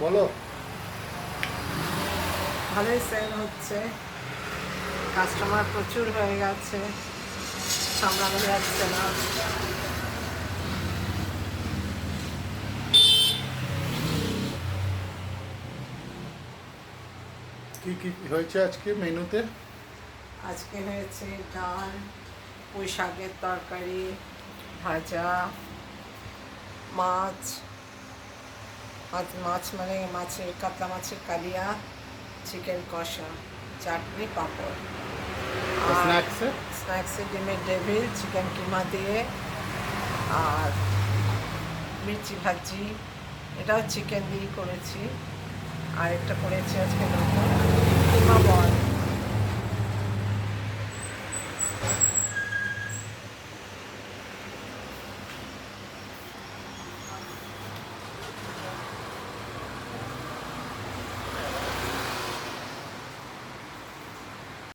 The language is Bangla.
বলো। ভালোই সেল হচ্ছে, কাস্টমার প্রচুর হয়ে গেছে, সামলানো যাচ্ছে না। কি কি হয়েছে আজকে মেনুতে? আজকে হয়েছে ডাল, পুঁই শাকের তরকারি, ভাজা, মাছ, মাছ মানে মাছের কাতলা মাছের কালিয়া, চিকেন কষা, চাটনি, পাঁপড়। আর স্ন্যাক্সে? স্ন্যাক্সে ডিমের ডেভিল, চিকেন কিমা দিয়ে, আর মির্চি ভাজি, এটাও চিকেন দিয়েই করেছি। আর একটা করেছি আজকে নতুন কিমা বল।